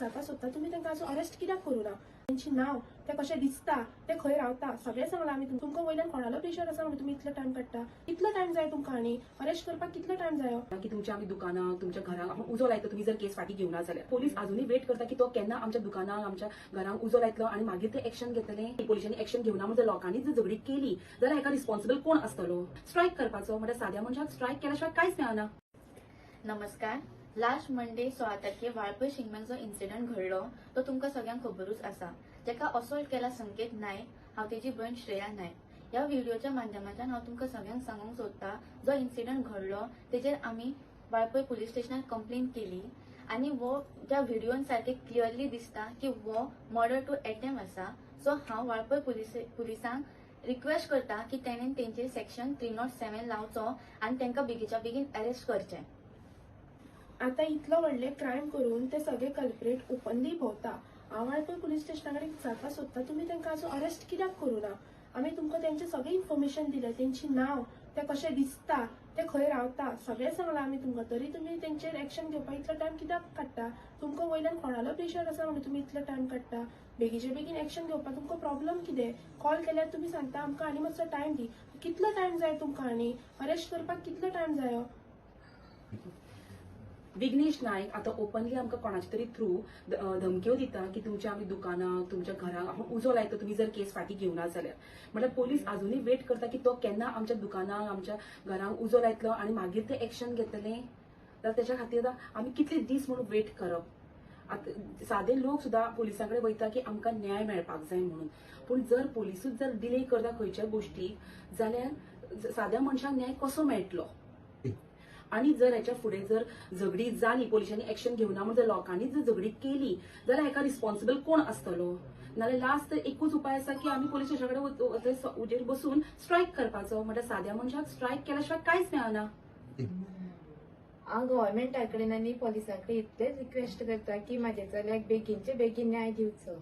जाता सोदता तुम्ही तांकां आजून अरेस्ट कित्याक करूना? तांची नांव ते कशें दिसता ते खंय रावता सगळें सांगलां आमी तुमकां वयल्यान कोणालो प्रेशर आसा म्हणून तुमी इतलो टायम काडटा? कितलो टायम जाय तुमकां आनी अरेस्ट करपाक कितलो टायम जायो? की तुमच्या आमी दुकानां तुमच्या घरांक उजो लायता तुम्ही जर केस फाटी घेवना जाल्यार पोलीस अजूनही वेट करता की तो केन्ना आमच्या दुकानांक आमच्या घरांक उजो लायतलो आणि मागीर ते एक्शन घेतले. पोलिसांनी एक्शन घेवना म्हणजे लोकांनी जर झगडीक केली जाल्यार हेका रिस्पॉन्सिबल कोण आसतलो? स्ट्रायक करपाचो म्हणजे साद्या मनशाक स्ट्रायक केल्याशिवाय कांयच मेळना. नमस्कार. लास्ट मंडे 16 तारखेर वाळपय शिगम्याक जो इन्सिडंट घडलो तो तुमकां सगळ्यांक खबरूच आसा. जेका असॉल्ट केला संकेत नायक, हांव तेजी भयण श्रेया नायक. ह्या व्हिडिओच्या माध्यमांतल्यान हांव तुमकां सगळ्यांक सांगूंक सोदता जो इन्सिडंट घडलो तेजेर आमी वाळपय पुलीस स्टेशनार कंप्लेन केली आणि वो त्या व्हिडिओन सारखे क्लियरली दिसता की वो मर्डर टू अटेम्प्ट आसा. सो हांव वाळपय पुलिसांक रिक्वेस्ट करता की तेणेन तेंचेर सेक्शन 307 लावचो आणि तांकां बेगीच्या बेगीन अरेस्ट करचें. आता इतलो व्हडले क्रायम करून ते सगळे कल्प्रेट ओपनली भोंवता. हांव वाळपय पुलीस स्टेशना कडेन जाता सोदता तुम्ही तांकां आजून अरेस्ट कित्याक करूना? आमी तुमकां तेंचे सगळे इन्फॉर्मेशन दिले, तेंची नांव ते कशें दिसता ते खंय रावता सगळें सांगलां आमी तुमकां, तरी तुमी तेंचेर एक्शन घेवपाक इतलो टायम कित्याक काडटा? तुमकां वयल्यान कोणालो प्रेशर आसा म्हणून तुमी इतलो टायम काडटा? बेगीचे बेगीन एक्शन घेवपाक तुमकां प्रॉब्लम कितें? कॉल केल्यार तुमी सांगता आमकां आनी मातसो टायम दी. कितलो टायम जाय तुमकां आनी अरेस्ट करपाक कितलो टायम जायो? विघ्नेश नायक आता ओपनली आमकां कोणाच्या तरी थ्रू धमक्यो दिता की तुमच्या आमी दुकानां तुमच्या घरांक उजो लायता तुम्ही जर केस फाटी घेवना जाल्यार. म्हटल्यार पोलीस अजूनही वेट करता की तो केन्ना आमच्या दुकानांक आमच्या घरांक उजो लायतलो आणि मागीर ते एक्शन घेतले. तर त्याच्या खातीर आमी कितले दीस म्हणून वेट करप? आता सादे लोक सुद्धा पोलिसां कडेन वयता की आमकां न्याय मेळपाक जाय म्हणून, पण जर पोलिसूच जर डिले करता खंयच्या गोष्टीक जाल्यार साद्या मनशाक न्याय कसो मेळटलो? आणि जर ह्याच्या फुडें जर झगडी जाली पोलिसांनी एक्शन घेवना म्हणजे लोकांनी जर झगडी केली जाल्यार हेका रिस्पॉन्सिबल कोण आसतलो? नाल्यार लास्ट एकूच उपाय आसा की आमी पोलीस स्टेशना कडेन उजेर बसून स्ट्रायक करपाचो. म्हणजे साद्या मनशाक स्ट्रायक केल्याशिवाय कांयच मेळना. हांव गव्हर्मेंटा कडेन आनी पोलिसां कडेन इतलेच रिक्वेस्ट करता की म्हाज्या चल्याक बेगीनचे बेगीन न्याय दिवचो.